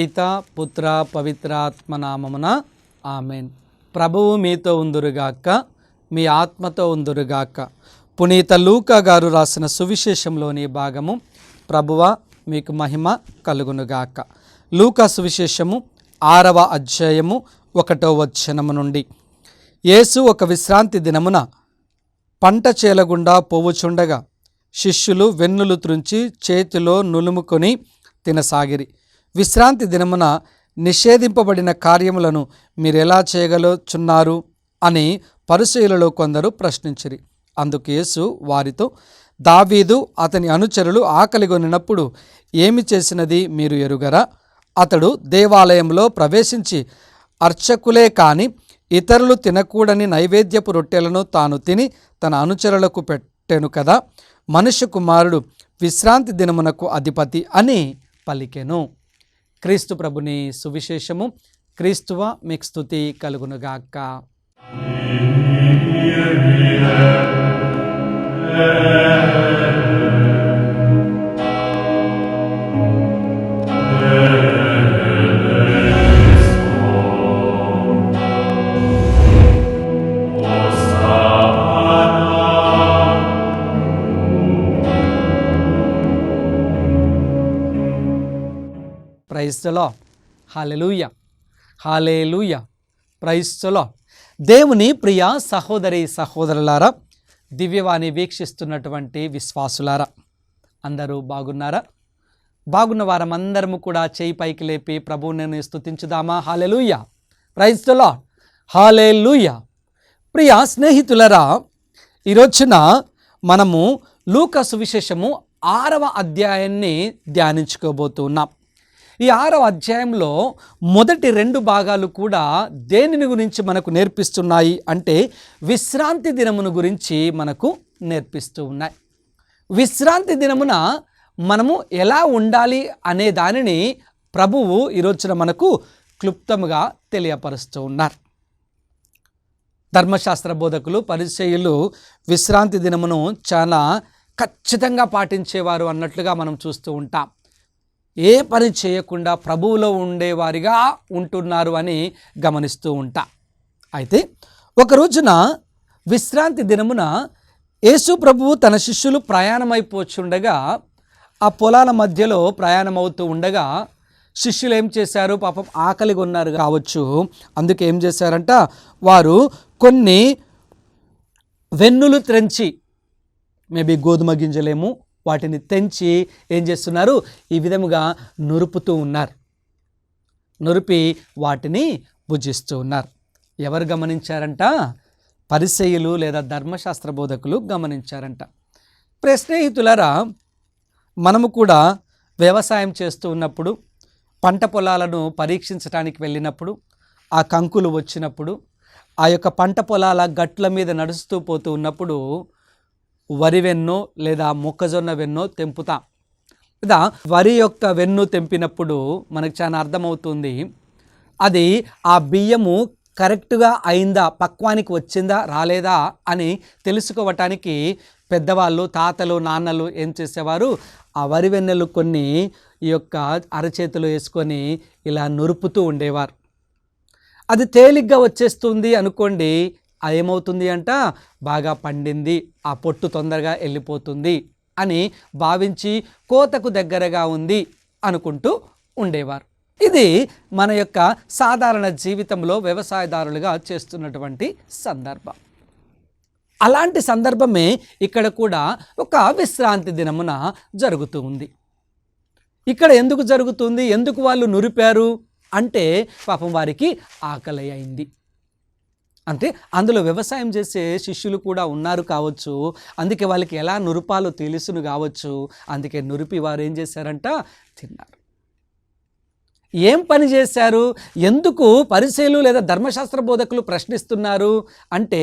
పిత పుత్ర పవిత్రాత్మ నామమున ఆమెన్. ప్రభువు మీతో ఉందురుగాక, మీ ఆత్మతో ఉందురుగాక. పునీత లూకా గారు రాసిన సువిశేషంలోని భాగము. ప్రభువ మీకు మహిమ కలుగునుగాక. లూకా సువిశేషము 6వ అధ్యాయము 1వ వచనము నుండి. యేసు ఒక విశ్రాంతి దినమున పంట చేలగుండా పోవుచుండగా శిష్యులు వెన్నులు త్రుంచి చేతిలో నులుముకొని తినసాగిరి. విశ్రాంతి దినమున నిషేధింపబడిన కార్యములను మీరెలా చేయగలుచున్నారు అని పరిసయ్యులలో కొందరు ప్రశ్నించిరి. అందుకు యేసు వారితో, దావీదు అతని అనుచరులు ఆకలిగొనినప్పుడు ఏమి చేసినది మీరు ఎరుగరా? అతడు దేవాలయంలో ప్రవేశించి అర్చకులే కాని ఇతరులు తినకూడని నైవేద్యపు రొట్టెలను తాను తిని తన అనుచరులకు పెట్టెను కదా. మనుష్య కుమారుడు విశ్రాంతి దినమునకు అధిపతి అని పలికెను. క్రీస్తు ప్రభుని సువిశేషము. క్రీస్తువ మీకు స్తుతి కలుగునుగాక. Praise the lord. Hallelujah, hallelujah, praise the lord. దేవుని ప్రియ సహోదరి సహోదరులారా, దివ్యవాణి వీక్షిస్తున్నటువంటి విశ్వాసులారా, అందరూ బాగున్నారా? బాగున్న వారమందరము కూడా చేయి పైకి లేపి ప్రభువుని స్తుతించుదామా? హల్లెలూయా, ప్రైజ్ ది లార్డ్, హల్లెలూయా. ప్రియ స్నేహితులారా, ఈరోజున మనము లూకా సువిశేషము 6వ అధ్యాయాన్ని ధ్యానించుకోబోతున్నాం. ఈ 6వ అధ్యాయంలో మొదటి 2 భాగాలు కూడా దేనిని గురించి మనకు నేర్పిస్తున్నాయి అంటే విశ్రాంతి దినమును గురించి మనకు నేర్పిస్తూ ఉన్నాయి. విశ్రాంతి దినమున మనము ఎలా ఉండాలి అనే దానిని ప్రభువు ఈరోజున మనకు క్లుప్తముగా తెలియపరుస్తూ ఉన్నారు. ధర్మశాస్త్ర బోధకులు పరిసయ్యులు విశ్రాంతి దినమును చాలా ఖచ్చితంగా పాటించేవారు అన్నట్లుగా మనం చూస్తూ ఉంటాం. ఏ పని చేయకుండా ప్రభువులో ఉండేవారిగా ఉంటున్నారు అని గమనిస్తూ ఉంటా. అయితే ఒక రోజున విశ్రాంతి దినమున యేసు ప్రభువు తన శిష్యులు ప్రయాణమైపోచుండగా ఆ పొలాల మధ్యలో ప్రయాణమవుతూ ఉండగా శిష్యులు ఏం చేశారు? పాపం ఆకలిగా ఉన్నారు కావచ్చు. అందుకే ఏం చేశారంట, వారు కొన్ని వెన్నులు త్రెంచి, మేబీ గోధుమ గింజలేమో, వాటిని తెంచి ఏం చేస్తున్నారు? ఈ విధముగా నురుపుతూ ఉన్నారు. నురిపి వాటిని భుజిస్తూ ఉన్నారు. ఎవరు గమనించారంట? పరిసయ్యులు లేదా ధర్మశాస్త్ర బోధకులు గమనించారంట. స్నేహితులారా, మనము కూడా వ్యవసాయం చేస్తూ ఉన్నప్పుడు, పంట పొలాలను పరీక్షించడానికి వెళ్ళినప్పుడు, ఆ కంకులు వచ్చినప్పుడు, ఆ యొక్క పంట పొలాల గట్ల మీద నడుస్తూ పోతూ ఉన్నప్పుడు వరి వెన్నో లేదా మొక్కజొన్న వెన్నో తెంపుతాం. లేదా వరి యొక్క వెన్ను తెంపినప్పుడు మనకు చాలా అర్థమవుతుంది, అది ఆ బియ్యము కరెక్ట్గా అయిందా, పక్వానికి వచ్చిందా రాలేదా అని తెలుసుకోవటానికి పెద్దవాళ్ళు, తాతలు, నాన్నలు ఏం చేసేవారు? ఆ వరి వెన్నెలు కొన్ని ఈ యొక్క అరచేతులు వేసుకొని ఇలా నురుపుతూ ఉండేవారు. అది తేలిగ్గా వచ్చేస్తుంది అనుకోండి, ఏమవుతుంది అంట, బాగా పండింది, ఆ పొట్టు తొందరగా వెళ్ళిపోతుంది అని భావించి కోతకు దగ్గరగా ఉంది అనుకుంటూ ఉండేవారు. ఇది మన యొక్క సాధారణ జీవితంలో వ్యవసాయదారులుగా చేస్తున్నటువంటి సందర్భం. అలాంటి సందర్భమే ఇక్కడ కూడా ఒక విశ్రాంతి దినమున జరుగుతూ ఉంది. ఇక్కడ ఎందుకు జరుగుతుంది? ఎందుకు వాళ్ళు నురిపారు అంటే పాపం వారికి ఆకలి అయింది. అంటే అందులో వ్యవసాయం చేసే శిష్యులు కూడా ఉన్నారు కావచ్చు. అందుకే వాళ్ళకి ఎలా నురుపాలో తెలుసును కావచ్చు. అందుకే నురిపి వారు ఏం చేశారంట? తిన్నారు. ఏం పని చేశారు? ఎందుకు పరిసయ్యులు లేదా ధర్మశాస్త్ర బోధకులు ప్రశ్నిస్తున్నారు అంటే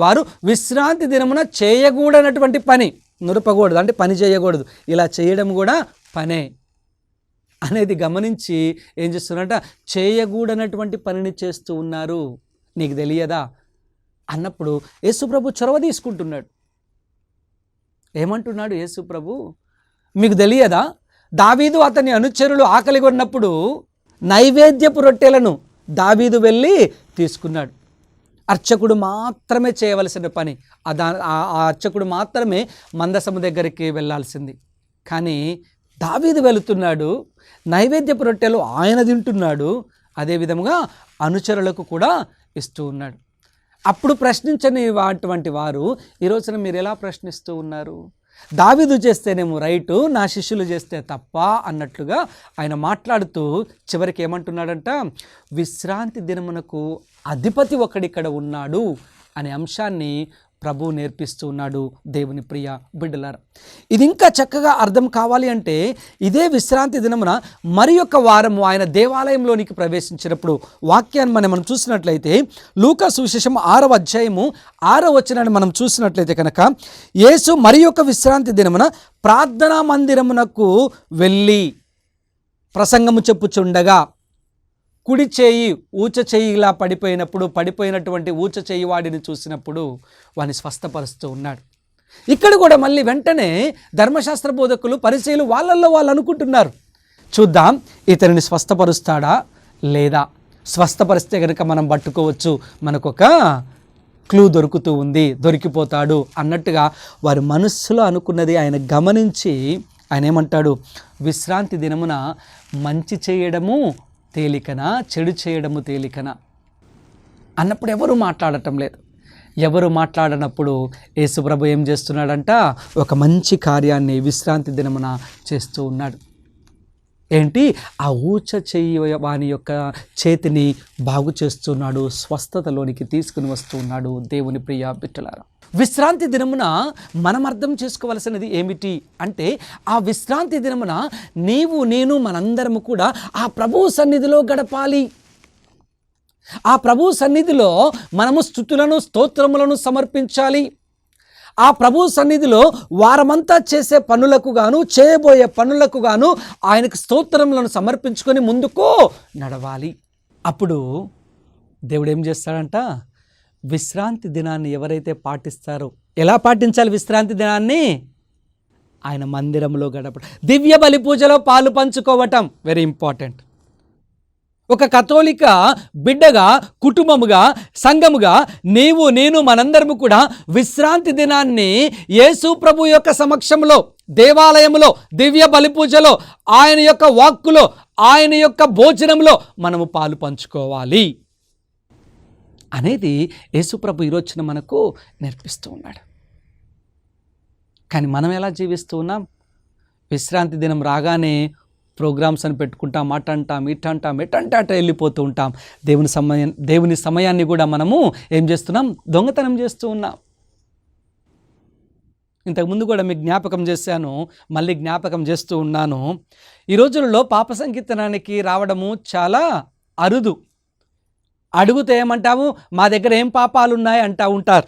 వారు విశ్రాంతి దినమున చేయకూడనటువంటి పని, నురపకూడదు అంటే పని చేయకూడదు, ఇలా చేయడం కూడా పనే అనేది గమనించి ఏం చేస్తున్నారంట? చేయకూడనటువంటి పనిని చేస్తూ ఉన్నారు. నీకు తెలియదా అన్నప్పుడు యేసుప్రభు చొరవ తీసుకుంటున్నాడు. ఏమంటున్నాడు యేసుప్రభు? మీకు తెలియదా? దావీదు అతని అనుచరులు ఆకలిగొన్నప్పుడు నైవేద్యపు రొట్టెలను దావీదు వెళ్ళి తీసుకున్నాడు. అర్చకుడు మాత్రమే చేయవలసిన పని, ఆ అర్చకుడు మాత్రమే మందసము దగ్గరికి వెళ్ళాల్సింది. కానీ దావీదు వెళుతున్నాడు, నైవేద్యపు రొట్టెలు ఆయన తింటున్నాడు, అదేవిధముగా అనుచరులకు కూడా ఇస్తూ ఉన్నాడు. అప్పుడు ప్రశ్నించని అటువంటి వారు ఈ రోజున మీరు ఎలా ప్రశ్నిస్తూ ఉన్నారు? దావీదు చేస్తేనేమో రైటు, నా శిష్యులు చేస్తే తప్ప అన్నట్లుగా ఆయన మాట్లాడుతూ చివరికి ఏమంటున్నాడంట, విశ్రాంతి దినమునకు అధిపతి ఒకడిక్కడ ఉన్నాడు అనే అంశాన్ని ప్రభువు నేర్పిస్తూ ఉన్నాడు. దేవుని ప్రియ బిడ్డలారా, ఇది ఇంకా చక్కగా అర్థం కావాలి అంటే ఇదే విశ్రాంతి దినమున మరి యొక్క వారము ఆయన దేవాలయంలోనికి ప్రవేశించినప్పుడు వాక్యాన్ని మనం చూసినట్లయితే లూకా సువిశేషం 6వ అధ్యాయము 6వ వచనాన్ని మనం చూసినట్లయితే కనుక, యేసు మరి యొక్క విశ్రాంతి దినమున ప్రార్థనా మందిరమునకు వెళ్ళి ప్రసంగము చెప్పుచుండగా కుడి చేయి ఊచ చేయిలా పడిపోయినటువంటి ఊచ చేయి వాడిని చూసినప్పుడు వాడిని స్వస్థపరుస్తూ ఉన్నాడు. ఇక్కడ కూడా మళ్ళీ వెంటనే ధర్మశాస్త్ర బోధకులు పరిచయులు వాళ్ళల్లో వాళ్ళు అనుకుంటున్నారు, చూద్దాం ఇతనిని స్వస్థపరుస్తాడా లేదా, స్వస్థపరిస్తే కనుక మనం పట్టుకోవచ్చు, మనకొక క్లూ దొరుకుతూ ఉంది, దొరికిపోతాడు అన్నట్టుగా వారి మనస్సులో అనుకున్నది ఆయన గమనించి ఆయన ఏమంటాడు, విశ్రాంతి దినమున మంచి చేయడము తేలికనా, చెడు చేయడము తేలికనా అన్నప్పుడు ఎవరు మాట్లాడటం లేదు. ఎవరు మాట్లాడనప్పుడు యేసుప్రభు ఏం చేస్తున్నాడంట, ఒక మంచి కార్యాన్ని విశ్రాంతి దినమున చేస్తూ ఉన్నాడు. ఏంటి, ఆ ఊచ చెయ్యి వాని యొక్క చేతిని బాగు చేస్తున్నాడు, స్వస్థతలోనికి తీసుకుని వస్తూ ఉన్నాడు. దేవుని ప్రియ బిడ్డలారా, విశ్రాంతి దినమున మనం అర్థం చేసుకోవలసినది ఏమిటి అంటే, ఆ విశ్రాంతి దినమున నీవు నేను మనందరము కూడా ఆ ప్రభువు సన్నిధిలో గడపాలి. ఆ ప్రభువు సన్నిధిలో మనము స్తుతులను స్తోత్రములను సమర్పించాలి. ఆ ప్రభు సన్నిధిలో వారమంతా చేసే పనులకు గాను, చేయబోయే పనులకు గాను ఆయనకు స్తోత్రములను సమర్పించుకొని ముందుకు నడవాలి. అప్పుడు దేవుడు ఏం చేస్తాడంట, విశ్రాంతి దినాన్ని ఎవరైతే పాటిస్తారో, ఎలా పాటించాలి విశ్రాంతి దినాన్ని? ఆయన మందిరంలో గడపడం, దివ్య బలి పూజలో పాలు పంచుకోవటం వెరీ ఇంపార్టెంట్. ఒక కథోలిక బిడ్డగా, కుటుంబముగా, సంఘముగా నీవు నేను మనందరము కూడా విశ్రాంతి దినాన్ని యేసు ప్రభు యొక్క సమక్షంలో, దేవాలయంలో, దివ్య బలి పూజలో, ఆయన యొక్క వాక్కులో, ఆయన యొక్క భోజనంలో మనము పాలు పంచుకోవాలి అనేది యేసుప్రభు ఈరోజున మనకు నేర్పిస్తూ ఉన్నాడు. కానీ మనం ఎలా జీవిస్తూ ఉన్నాం? విశ్రాంతి దినం రాగానే ప్రోగ్రామ్స్ అని పెట్టుకుంటాం, అటంటాం ఇటంటాం ఎటంటే అట వెళ్ళిపోతూ ఉంటాం. దేవుని సమయాన్ని కూడా మనము ఏం చేస్తున్నాం, దొంగతనం చేస్తూ ఉన్నాం. ఇంతకుముందు కూడా మీకు జ్ఞాపకం చేశాను, మళ్ళీ జ్ఞాపకం చేస్తూ ఉన్నాను. ఈ రోజుల్లో పాప సంకీర్తనానికి రావడము చాలా అరుదు. అడుగుతే ఏమంటాము, మా దగ్గర ఏం పాపాలు ఉన్నాయి అంటూ ఉంటారు.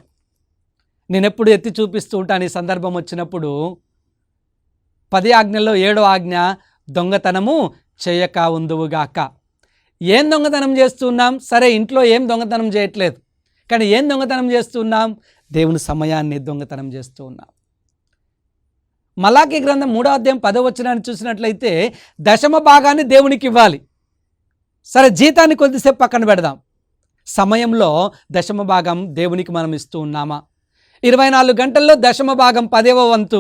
నేను ఎప్పుడు ఎత్తి చూపిస్తూ ఉంటాను. ఈ సందర్భం వచ్చినప్పుడు 10 ఆజ్ఞల్లో 7వ ఆజ్ఞ, దొంగతనము చేయక ఉందువుగాక. ఏం దొంగతనం చేస్తున్నాం? సరే, ఇంట్లో ఏం దొంగతనం చేయట్లేదు, కానీ ఏం దొంగతనం చేస్తున్నాం? దేవుని సమయాన్ని దొంగతనం చేస్తూ ఉన్నాం. మలాకీ గ్రంథం 3వ అధ్యాయం 10వ వచనాన్ని చూసినట్లయితే దశమ భాగాన్ని దేవునికి ఇవ్వాలి. సరే, జీతాన్ని కొద్దిసేపు పక్కన పెడదాం. సమయంలో దశమ భాగం దేవునికి మనం ఇస్తూ ఉన్నామా? 24 గంటల్లో దశమ భాగం 10వ వంతు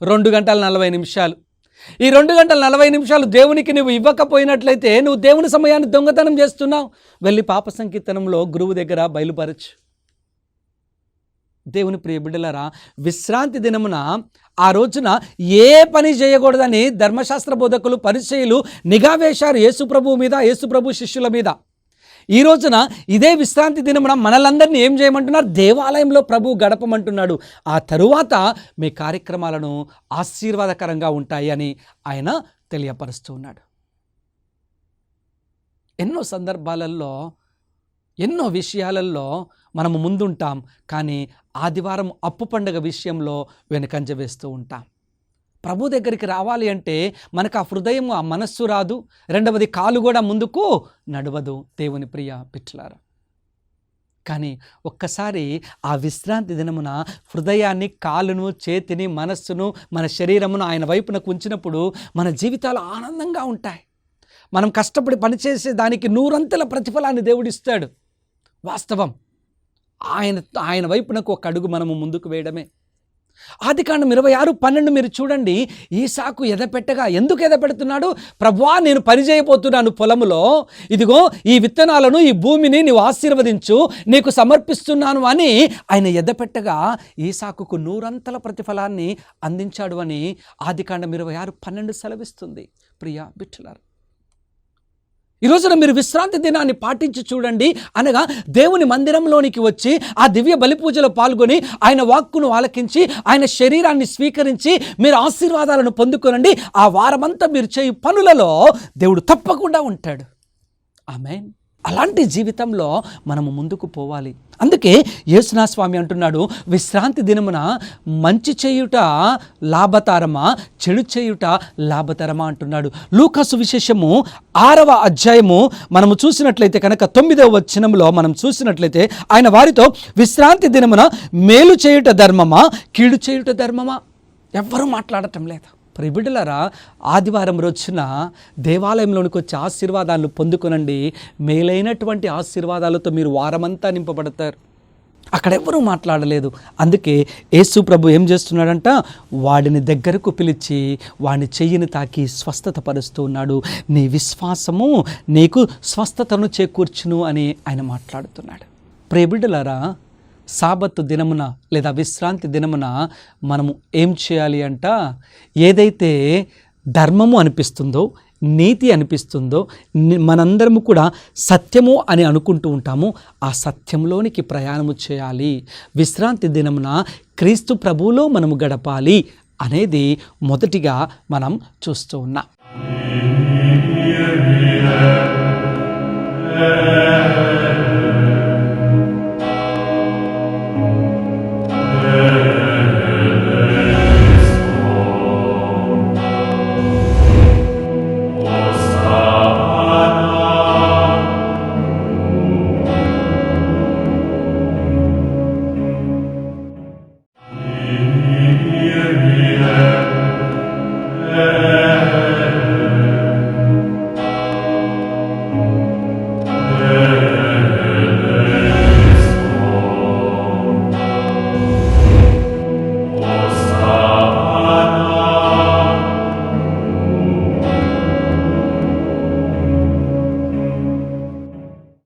2 గంటల 40 నిమిషాలు. ఈ 2 గంటల 40 నిమిషాలు దేవునికి నువ్వు ఇవ్వకపోయినట్లయితే నువ్వు దేవుని సమయాన్ని దొంగతనం చేస్తున్నావు. వెళ్ళి పాప సంకీర్తనంలో గురువు దగ్గర బయలుపరచు. దేవుని ప్రియ బిడ్డలారా, విశ్రాంతి దినమున ఆ రోజున ఏ పని చేయకూడదని ధర్మశాస్త్ర బోధకులు, పరిచయులు నిఘా వేశారు యేసుప్రభు మీద, యేసుప్రభు శిష్యుల మీద. ఈ రోజున ఇదే విశ్రాంతి దినమున మనలందరినీ ఏం చేయమంటున్నారు? దేవాలయంలో ప్రభు గడపమంటున్నాడు. ఆ తరువాత మీ కార్యక్రమాలను ఆశీర్వాదకరంగా ఉంటాయి అని ఆయన తెలియపరుస్తూ ఉన్నాడు. ఎన్నో సందర్భాలలో, ఎన్నో విషయాలలో మనము ముందుంటాం, కానీ ఆదివారం అప్పు పండుగ విషయంలో వెనుకంజ వేస్తూ ఉంటాం. ప్రభు దగ్గరికి రావాలి అంటే మనకు ఆ హృదయం, ఆ మనస్సు రాదు. రెండవది, కాలు కూడా ముందుకు నడవదు. దేవుని ప్రియ బిడ్డలారా, కానీ ఒక్కసారి ఆ విశ్రాంతి దినమున హృదయాన్ని, కాలును, చేతిని, మనస్సును, మన శరీరమును ఆయన వైపునకు ఉంచినప్పుడు మన జీవితాలు ఆనందంగా ఉంటాయి. మనం కష్టపడి పనిచేసే దానికి 100 ప్రతిఫలాన్ని దేవుడిస్తాడు. వాస్తవం. ఆయన వైపునకు ఒక అడుగు మనము ముందుకు వేయడమే. ఆదికాండం 26:12 మీరు చూడండి. ఈసాకు ఎదపెట్టగా, ఎందుకు ఎదపెడుతున్నాడు? ప్రభువా, నేను పని చేయబోతున్నాను పొలములో, ఇదిగో ఈ విత్తనాలను, ఈ భూమిని నీవు ఆశీర్వదించు, నీకు సమర్పిస్తున్నాను అని ఆయన ఎదపెట్టగా ఈసాకుకు 100 ప్రతిఫలాన్ని అందించాడు అని ఆదికాండం 26:12 సెలవిస్తుంది. ప్రియా బిడ్డలారా, ఈ రోజున మీరు విశ్రాంతి దినాన్ని పాటించి చూడండి. అనగా దేవుని మందిరంలోనికి వచ్చి ఆ దివ్య బలి పూజలో పాల్గొని ఆయన వాక్కును ఆలకించి ఆయన శరీరాన్ని స్వీకరించి మీరు ఆశీర్వాదాలను పొందుకోనండి. ఆ వారమంతా మీరు చేయు పనులలో దేవుడు తప్పకుండా ఉంటాడు. ఆమేన్. అలాంటి జీవితంలో మనము ముందుకు పోవాలి. అందుకే యేసునాథ స్వామి అంటున్నాడు, విశ్రాంతి దినమున మంచి చేయుట లాభతరమా, చెడు చేయుట లాభతరమా అంటున్నాడు. లూకా సువిశేషము 6వ అధ్యాయము మనము చూసినట్లయితే కనుక 9వ వచనంలో మనం చూసినట్లయితే ఆయన వారితో, విశ్రాంతి దినమున మేలు చేయుట ధర్మమా, కీడు చేయుట ధర్మమా? ఎవ్వరూ మాట్లాడటం లేదు. ప్రియబిడ్డలారా, ఆదివారం రోజున దేవాలయంలోనికి వచ్చి ఆశీర్వాదాలను పొందుకొనండి. మేలైనటువంటి ఆశీర్వాదాలతో మీరు వారమంతా నింపబడతారు. అక్కడ ఎవ్వరూ మాట్లాడలేదు. అందుకే యేసు ప్రభు ఏం చేస్తున్నాడంట, వాడిని దగ్గరకు పిలిచి వాడిని చెయ్యిని తాకి స్వస్థత పరుస్తూ ఉన్నాడు. నీ విశ్వాసము నీకు స్వస్థతను చేకూర్చును అని ఆయన మాట్లాడుతున్నాడు. ప్రియబిడ్డలారా, సాబత్తు దినమున లేదా విశ్రాంతి దినమున మనము ఏం చేయాలి అంట, ఏదైతే ధర్మము అనిపిస్తుందో, నీతి అనిపిస్తుందో, మనందరము కూడా సత్యము అని అనుకుంటూ ఉంటాము, ఆ సత్యంలోనికి ప్రయాణము చేయాలి. విశ్రాంతి దినమున క్రీస్తు ప్రభువులో మనము గడపాలి అనేది మొదటిగా మనం చూస్తూ ఉన్నాం.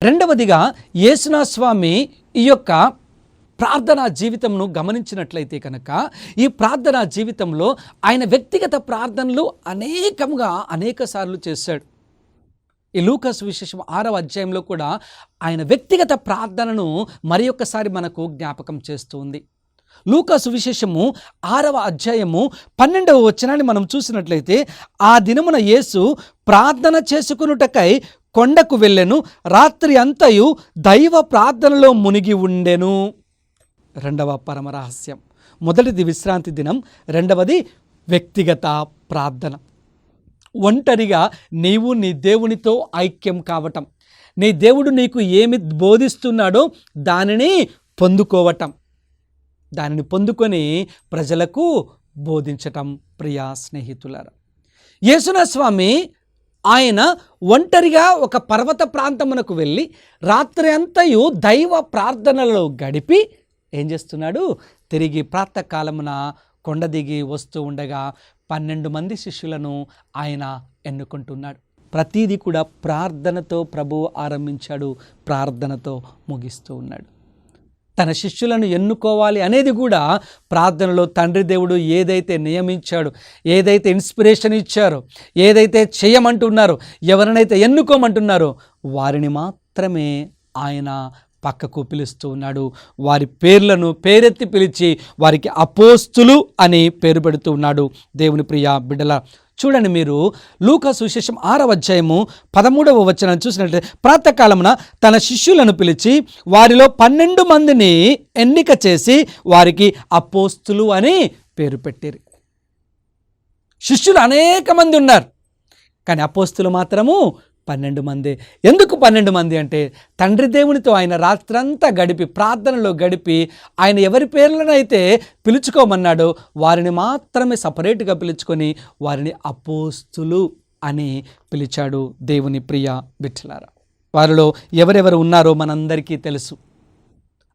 రెండవదిగా యేసునాథ స్వామి ఈ యొక్క ప్రార్థనా జీవితంను గమనించినట్లయితే కనుక, ఈ ప్రార్థనా జీవితంలో ఆయన వ్యక్తిగత ప్రార్థనలు అనేక సార్లు చేశాడు. ఈ లూకా సువిశేషం 6వ అధ్యాయంలో కూడా ఆయన వ్యక్తిగత ప్రార్థనను మరి ఒక్కసారి మనకు జ్ఞాపకం చేస్తూ ఉంది. లూకా సువిశేషము 6వ అధ్యాయము 12వ వచనాన్ని మనం చూసినట్లయితే, ఆ దినమున యేసు ప్రార్థన చేసుకొనుటకై కొండకు వెళ్ళెను, రాత్రి అంతయు దైవ ప్రార్థనలో మునిగి ఉండెను. రెండవ పరమరహస్యం. మొదటిది విశ్రాంతి దినం, రెండవది వ్యక్తిగత ప్రార్థన. ఒంటరిగా నీవు నీ దేవునితో ఐక్యం కావటం, నీ దేవుడు నీకు ఏమి బోధిస్తున్నాడో దానిని పొందుకోవటం, దానిని పొందుకొని ప్రజలకు బోధించటం. ప్రియా స్నేహితులారా, యేసునాథ స్వామి ఆయన ఒంటరిగా ఒక పర్వత ప్రాంతమునకు వెళ్ళి రాత్రి అంతయు దైవ ప్రార్థనలో గడిపి ఏం చేస్తున్నాడు, తిరిగి ప్రాతకాలమున కొండ దిగి వస్తూ ఉండగా 12 మంది శిష్యులను ఆయన ఎన్నుకుంటున్నాడు. ప్రతిదీ కూడా ప్రార్థనతో ప్రభువు ఆరంభించాడు, ప్రార్థనతో ముగిస్తూ ఉన్నాడు. తన శిష్యులను ఎన్నుకోవాలి అనేది కూడా ప్రార్థనలో తండ్రి దేవుడు ఏదైతే నియమించాడో, ఏదైతే ఇన్స్పిరేషన్ ఇచ్చారో, ఏదైతే చేయమంటున్నారో, ఎవరినైతే ఎన్నుకోమంటున్నారో వారిని మాత్రమే ఆయన పక్కకు పిలుస్తూ ఉన్నాడు. వారి పేర్లను పేరెత్తి పిలిచి వారికి అపోస్తులు అని పేరు పెడుతూ ఉన్నాడు. దేవుని ప్రియ బిడ్డల, చూడండి మీరు లూకా సువిశేషం 6వ అధ్యాయము 13వ వచనం చూసినట్లయితే, ప్రాతకాలమున తన శిష్యులను పిలిచి వారిలో 12 మందిని ఎన్నిక చేసి వారికి అపోస్తులు అని పేరు పెట్టిరి. శిష్యులు అనేక మంది ఉన్నారు, కానీ అపోస్తులు మాత్రము 12 మంది. ఎందుకు 12 మంది అంటే, తండ్రి దేవునితో ఆయన రాత్రంతా గడిపి ప్రార్థనలో గడిపి ఆయన ఎవరి పేర్లనైతే పిలుచుకోమన్నాడో వారిని మాత్రమే సపరేట్గా పిలుచుకొని వారిని అపోస్తులు అని పిలిచాడు దేవుని ప్రియ బిడ్డలారా. వారిలో ఎవరెవరు ఉన్నారో మనందరికీ తెలుసు.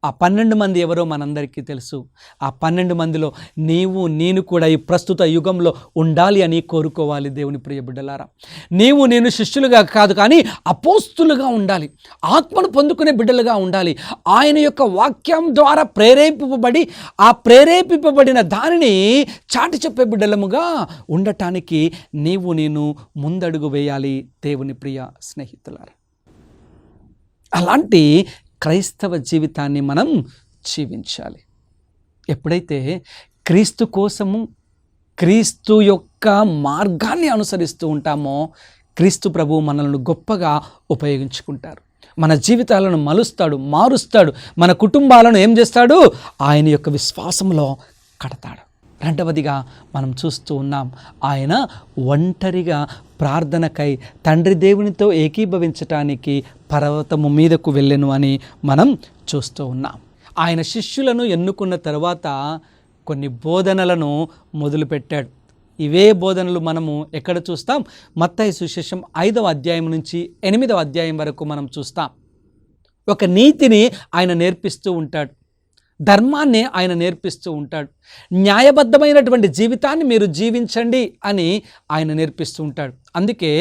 ఆ 12 మంది ఎవరో మనందరికీ తెలుసు. ఆ 12 మందిలో నీవు నేను కూడా ఈ ప్రస్తుత యుగంలో ఉండాలి అని కోరుకోవాలి దేవుని ప్రియ బిడ్డలారా. నీవు నేను శిష్యులుగా కాదు కానీ అపోస్తులుగా ఉండాలి, ఆత్మను పొందుకునే బిడ్డలుగా ఉండాలి. ఆయన యొక్క వాక్యం ద్వారా ప్రేరేపింపబడి ఆ ప్రేరేపింపబడిన దానిని చాటి చెప్పే బిడ్డలముగా ఉండటానికి నీవు నేను ముందడుగు వేయాలి దేవుని ప్రియ స్నేహితులారా. అలాంటి క్రైస్తవ జీవితాన్ని మనం జీవించాలి. ఎప్పుడైతే క్రీస్తు కోసము క్రీస్తు యొక్క మార్గాన్ని అనుసరిస్తూ ఉంటామో క్రీస్తు ప్రభువు మనల్ని గొప్పగా ఉపయోగించుకుంటారు. మన జీవితాలను మారుస్తాడు. మన కుటుంబాలను ఏం చేస్తాడు? ఆయన యొక్క విశ్వాసంలో కడతాడు. రెండవదిగా మనం చూస్తూ ఉన్నాం, ఆయన ఒంటరిగా ప్రార్థనకై తండ్రి దేవునితో ఏకీభవించటానికి పర్వతము మీదకు వెళ్ళెను అని మనం చూస్తూ ఉన్నాం. ఆయన శిష్యులను ఎన్నుకున్న తర్వాత కొన్ని బోధనలను మొదలుపెట్టాడు. ఇవే బోధనలు మనము ఎక్కడ చూస్తాం? మత్తయి సువిశేషం 5వ అధ్యాయం నుంచి 8వ అధ్యాయం వరకు మనం చూస్తాం. ఒక నీతిని ఆయన నేర్పిస్తూ ఉంటాడు, ధర్మాన్ని ఆయన నేర్పిస్తూ ఉంటాడు, న్యాయబద్ధమైనటువంటి జీవితాన్ని మీరు జీవించండి అని ఆయన నేర్పిస్తూ ఉంటాడు. అందుకే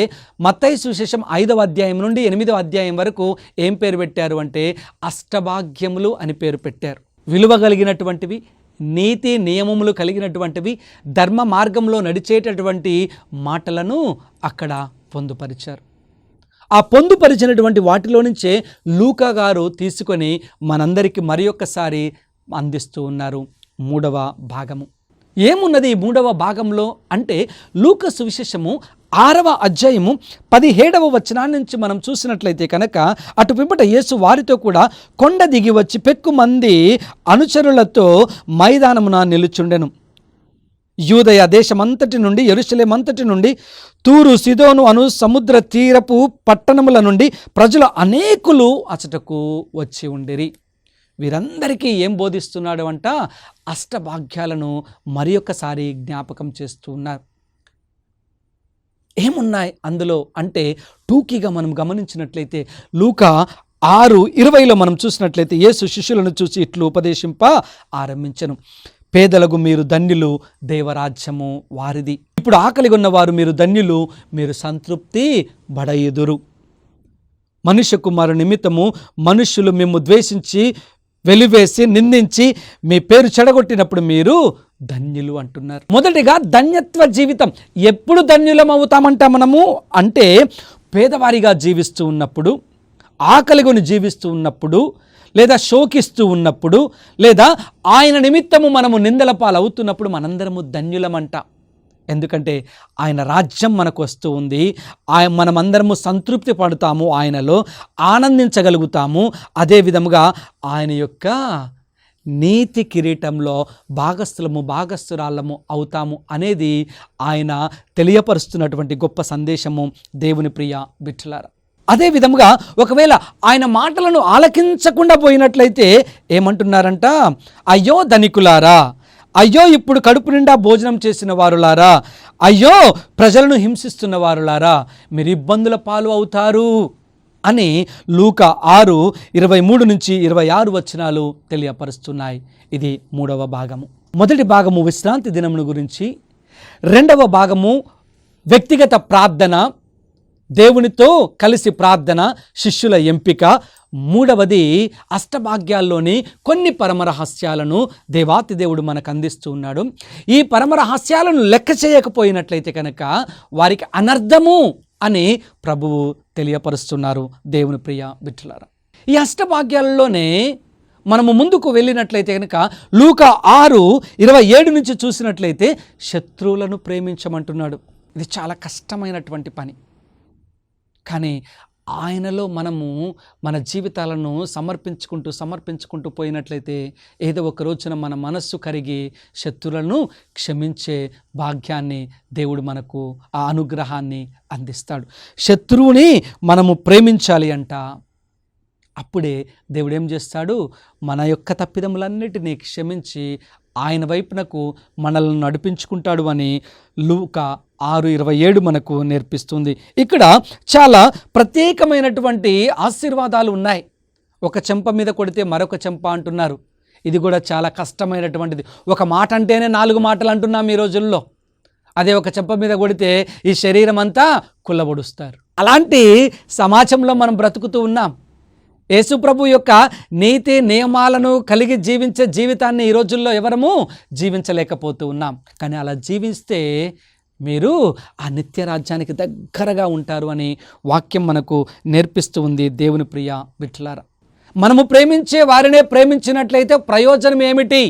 మత్తయి సువిశేషం 5వ అధ్యాయం నుండి 8వ అధ్యాయం వరకు ఏం పేరు పెట్టారు అంటే అష్టభాగ్యములు అని పేరు పెట్టారు. విలువ కలిగినటువంటివి, నీతి నియమములు కలిగినటువంటివి, ధర్మ మార్గంలో నడిచేటటువంటి మాటలను అక్కడ పొందుపరిచారు. ఆ పొందుపరిచినటువంటి వాటిలో నుంచే లూకా గారు తీసుకొని మనందరికీ మరి ఒక్కసారి అందిస్తూ ఉన్నారు. 3వ భాగము ఏమున్నది ఈ 3వ భాగంలో అంటే లూకా సువిశేషము 6వ అధ్యాయము 17వ వచనాన్ని నుంచి మనం చూసినట్లయితే కనుక, అటు పిమ్మట యేసు వారితో కూడా కొండ దిగి వచ్చి పెక్కుమంది అనుచరులతో మైదానమున నిలుచుండెను. యూదయ దేశమంతటి నుండి, యెరూషలేమంతటి నుండి, తూరు సిదోను అను సముద్ర తీరపు పట్టణముల నుండి ప్రజలు అనేకులు అచటకు వచ్చి ఉండిరి. వీరందరికీ ఏం బోధిస్తున్నాడు అంట? అష్టభాగ్యాలను మరి ఒక్కసారి జ్ఞాపకం చేస్తూ ఉన్నారు. ఏమున్నాయి అందులో అంటే టూకీగా మనం గమనించినట్లయితే లూకా 6:20లో మనం చూసినట్లయితే యేసు శిష్యులను చూసి ఇట్లు ఉపదేశింప ఆరంభించెను. పేదలకు మీరు ధన్యులు, దేవరాజ్యము వారిది. ఇప్పుడు ఆకలిగా ఉన్నవారు మీరు ధన్యులు, మీరు సంతృప్తి బడయుదురు. మనుష్య కుమారు నిమిత్తము మనుష్యులు మిమ్ము ద్వేషించి వెలివేసి నిందించి మీ పేరు చెడగొట్టినప్పుడు మీరు ధన్యులు అంటున్నారు. మొదటిగా ధన్యత్వ జీవితం. ఎప్పుడు ధన్యులం అవుతామంట మనము అంటే పేదవారిగా జీవిస్తూ ఉన్నప్పుడు, ఆకలిగొని జీవిస్తూ ఉన్నప్పుడు, లేదా శోకిస్తూ ఉన్నప్పుడు, లేదా ఆయన నిమిత్తము మనము నిందల పాలవుతున్నప్పుడు మనందరము ధన్యులమంట. ఎందుకంటే ఆయన రాజ్యం మనకు వస్తూ ఉంది, మనమందరము సంతృప్తి పడతాము, ఆయనలో ఆనందించగలుగుతాము. అదే విధముగా ఆయన యొక్క నీతి కిరీటంలో భాగస్థురాళ్ళము అవుతాము అనేది ఆయన తెలియపరుస్తున్నటువంటి గొప్ప సందేశము దేవుని ప్రియ బిడ్డలారా. అదే విధముగా ఒకవేళ ఆయన మాటలను ఆలకించకుండా పోయినట్లయితే ఏమంటున్నారంట? అయ్యో ధనికులారా, అయ్యో ఇప్పుడు కడుపు నిండా భోజనం చేసిన వారులారా, అయ్యో ప్రజలను హింసిస్తున్న వారులారా, మీరు ఇబ్బందుల పాలు అవుతారు అని లూకా 6:23 నుంచి 26 వచనాలు తెలియపరుస్తున్నాయి. ఇది 3వ భాగము. మొదటి భాగము విశ్రాంతి దినమును గురించి, 2వ భాగము వ్యక్తిగత ప్రార్థన, దేవునితో కలిసి ప్రార్థన, శిష్యుల ఎంపిక, 3వది అష్టభాగ్యాల్లోని కొన్ని పరమరహస్యాలను దేవాతి దేవుడు మనకు అందిస్తూ ఉన్నాడు. ఈ పరమరహస్యాలను లెక్క చేయకపోయినట్లయితే కనుక వారికి అనర్థము అని ప్రభువు తెలియపరుస్తున్నారు దేవుని ప్రియ బిడ్డలారా. ఈ అష్టభాగ్యాలలోనే మనము ముందుకు వెళ్ళినట్లయితే కనుక లూకా 6:27 నుంచి చూసినట్లయితే శత్రువులను ప్రేమించమంటున్నాడు. ఇది చాలా కష్టమైనటువంటి పని. కానీ ఆయనలో మనము మన జీవితాలను సమర్పించుకుంటూ పోయినట్లయితే ఏదో ఒక రోజున మన మనస్సు కరిగి శత్రువులను క్షమించే భాగ్యాన్ని దేవుడు మనకు, ఆ అనుగ్రహాన్ని అందిస్తాడు. శత్రువుని మనము ప్రేమించాలి అంట. అప్పుడే దేవుడు ఏం చేస్తాడు? మన యొక్క తప్పిదములన్నిటినీ క్షమించి ఆయన వైపునకు మనల్ని నడిపించుకుంటాడు అని లూకా 6:27 మనకు నేర్పిస్తుంది. ఇక్కడ చాలా ప్రత్యేకమైనటువంటి ఆశీర్వాదాలు ఉన్నాయి. ఒక చెంప మీద కొడితే మరొక చెంప అంటున్నారు. ఇది కూడా చాలా కష్టమైనటువంటిది. ఒక మాట అంటేనే 4 మాటలు అంటున్నాం ఈ రోజుల్లో. అదే ఒక చెంప మీద కొడితే ఈ శరీరం అంతా కుల్లబొడుస్తారు. అలాంటి సమాజంలో మనం బ్రతుకుతూ ఉన్నాం. యేసుప్రభు యొక్క నీతి నియమాలను కలిగి జీవించే జీవితాన్ని ఈ రోజుల్లో ఎవరము జీవించలేకపోతూ ఉన్నాం. కానీ అలా జీవిస్తే మీరు ఆ నిత్య రాజ్యానికి దగ్గరగా ఉంటారు అని వాక్యం మనకు నేర్పిస్తూ ఉంది. దేవుని ప్రియ బిడ్డలారా, మనము ప్రేమించే వారినే ప్రేమించినట్లయితే ప్రయోజనం ఏమిటి?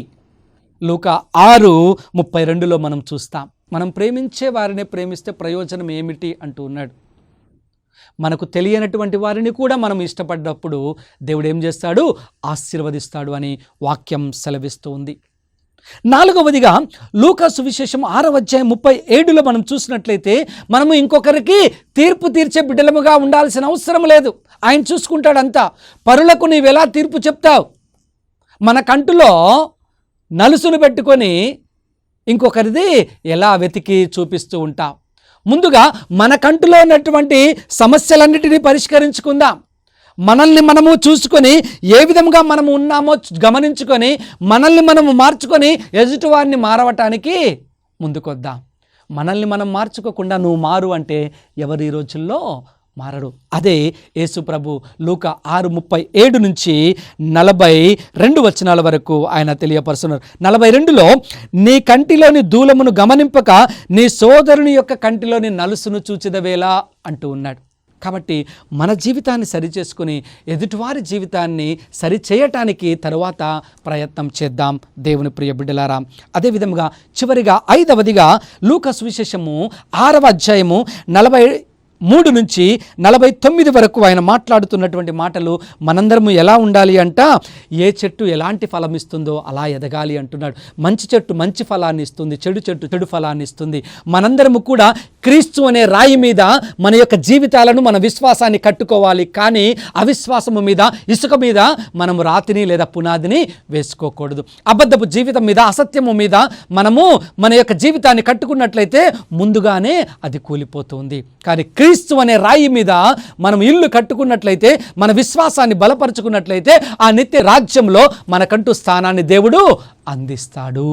లూకా 6:32 మనం చూస్తాం. మనం ప్రేమించే వారినే ప్రేమిస్తే ప్రయోజనం ఏమిటి అంటూ ఉన్నాడు. మనకు తెలియనటువంటి వారిని కూడా మనం ఇష్టపడ్డప్పుడు దేవుడు ఏం చేస్తాడు? ఆశీర్వదిస్తాడు అని వాక్యం సెలవిస్తూ ఉంది. 4వదిగా లూకా సువిశేషం 6:37 మనం చూసినట్లయితే మనము ఇంకొకరికి తీర్పు తీర్చే బిడ్డలముగా ఉండాల్సిన అవసరం లేదు. ఆయన చూసుకుంటాడంతా. పరులకు నీవెలా తీర్పు చెప్తావు? మన కంటిలో నలుసును పెట్టుకొని ఇంకొకరిది ఎలా వెతికి చూపిస్తూ ఉంటావు? ముందుగా మన కంటిలో ఉన్నటువంటి సమస్యలన్నిటినీ పరిష్కరించుకుందాం. మనల్ని మనము చూసుకొని ఏ విధంగా మనము ఉన్నామో గమనించుకొని మనల్ని మనము మార్చుకొని ఎదుటివారిని మారవటానికి ముందుకొద్దాం. మనల్ని మనం మార్చుకోకుండా నువ్వు మారు అంటే ఎవరు ఈ రోజుల్లో మారడు. అదే యేసు ప్రభు లూకా 6:37 నుంచి 42 వరకు ఆయన తెలియపరుస్తున్నారు. 42లో నీ కంటిలోని దూలమును గమనింపక నీ సోదరుని యొక్క కంటిలోని నలుసును చూచిదవేలా అంటూ ఉన్నాడు. కాబట్టి మన జీవితాన్ని సరిచేసుకుని ఎదుటివారి జీవితాన్ని సరిచేయటానికి తరువాత ప్రయత్నం చేద్దాం దేవుని ప్రియ బిడ్డలారా. అదేవిధంగా చివరిగా 5వదిగా లూకా సువిశేషము 6:43 నుంచి 49 వరకు ఆయన మాట్లాడుతున్నటువంటి మాటలు మనందరము ఎలా ఉండాలి అంట, ఏ చెట్టు ఎలాంటి ఫలం ఇస్తుందో అలా ఎదగాలి అంటున్నాడు. మంచి చెట్టు మంచి ఫలాన్ని ఇస్తుంది, చెడు చెట్టు చెడు ఫలాన్ని ఇస్తుంది. మనందరము కూడా క్రీస్తు అనే రాయి మీద మన యొక్క జీవితాలను మన విశ్వాసాన్ని కట్టుకోవాలి. కానీ అవిశ్వాసము మీద ఇసుక మీద మనము రాతిని లేదా పునాదిని వేసుకోకూడదు. అబద్ధపు జీవితం మీద అసత్యము మీద మనము మన యొక్క జీవితాన్ని కట్టుకున్నట్లయితే ముందుగానే అది కూలిపోతుంది. కానీ క్రీస్తు అనే రాయి మీద మనం ఇల్లు కట్టుకున్నట్లయితే, మన విశ్వాసాన్ని బలపరుచుకున్నట్లయితే ఆ నిత్య రాజ్యంలో మనకంటూ స్థానాన్ని దేవుడు అందిస్తాడు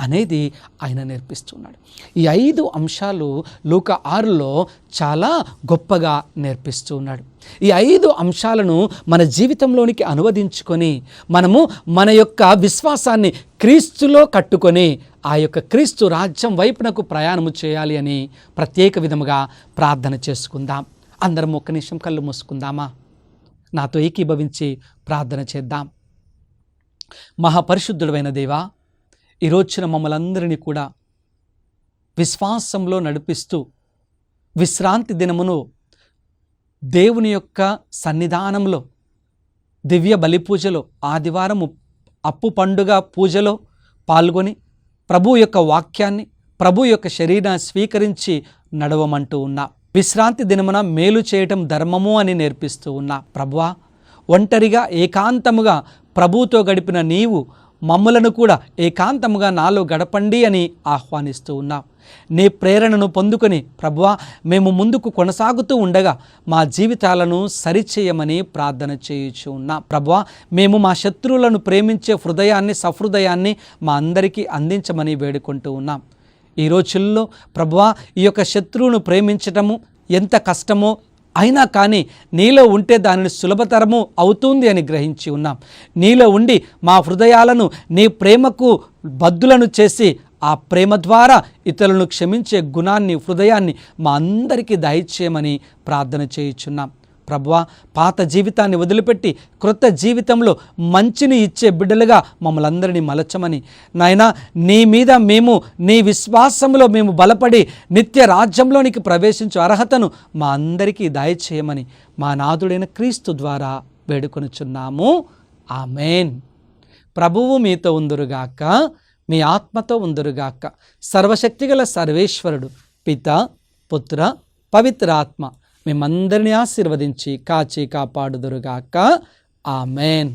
అనేది ఆయన నేర్పిస్తున్నాడు. ఈ 5 అంశాలు లూకా 6లో చాలా గొప్పగా నేర్పిస్తూ ఉన్నాడు. ఈ 5 అంశాలను మన జీవితంలోనికి అనువదించుకొని మనము మన యొక్క విశ్వాసాన్ని క్రీస్తులో కట్టుకొని ఆ యొక్క క్రీస్తు రాజ్యం వైపునకు ప్రయాణము చేయాలి అని ప్రత్యేక విధముగా ప్రార్థన చేసుకుందాం. అందరం ఒక్క నిమిషం కళ్ళు మూసుకుందామా? నాతో ఏకీభవించి ప్రార్థన చేద్దాం. మహాపరిశుద్ధుడైన దేవా, ఈరోజున మమ్మల్ని అందరినీ కూడా విశ్వాసంలో నడిపిస్తూ విశ్రాంతి దినమును దేవుని యొక్క సన్నిధానంలో దివ్య బలి పూజలో ఆదివారము అప్పు పండుగ పూజలో పాల్గొని ప్రభు యొక్క వాక్యాన్ని ప్రభు యొక్క శరీరాన్ని స్వీకరించి నడవమంటూ ఉన్నా. విశ్రాంతి దినమున మేలు చేయటం ధర్మము అని నేర్పిస్తూ ఉన్నా. ప్రభువా, ఒంటరిగా ఏకాంతముగా ప్రభువుతో గడిపిన నీవు మమ్ములను కూడా ఏకాంతముగా నాలో గడపండి అని ఆహ్వానిస్తూ ఉన్నావు. నీ ప్రేరణను పొందుకొని ప్రభువా, మేము ముందుకు కొనసాగుతూ ఉండగా మా జీవితాలను సరిచేయమని ప్రార్థన చేయుచు ఉన్నాం. ప్రభువా, మేము మా శత్రువులను ప్రేమించే హృదయాన్ని సహృదయాన్ని మా అందరికీ అందించమని వేడుకుంటూ ఉన్నాం. ఈ రోజుల్లో ప్రభువా, ఈ యొక్క శత్రువును ప్రేమించటము ఎంత కష్టమో అయినా కానీ నీలో ఉంటే దానిని సులభతరము అవుతుంది అని గ్రహించి ఉన్నాం. నీలో ఉండి మా హృదయాలను నీ ప్రేమకు బద్దులను చేసి ఆ ప్రేమ ద్వారా ఇతరులను క్షమించే గుణాన్ని హృదయాన్ని మా అందరికీ దయచేయమని ప్రార్థన చేయుచున్నాం. ప్రభువా, పాత జీవితాన్ని వదిలిపెట్టి క్రొత్త జీవితంలో మంచిని ఇచ్చే బిడ్డలుగా మమ్మల్ని అందరినీ మలచమని నాయనా, నీ మీద మేము నీ విశ్వాసంలో మేము బలపడి నిత్య రాజ్యంలోనికి ప్రవేశించు అర్హతను మా అందరికీ దయచేయమని మా నాథుడైన క్రీస్తు ద్వారా వేడుకొనుచున్నాము. ఆమేన్. ప్రభువు మీతో ఉందురుగాక, మీ ఆత్మతో ఉందురుగాక. సర్వశక్తిగల సర్వేశ్వరుడు పిత పుత్ర పవిత్ర ఆత్మ మిమ్మందరినీ ఆశీర్వదించి కాచి కాపాడుదురుగాక. ఆమేన్.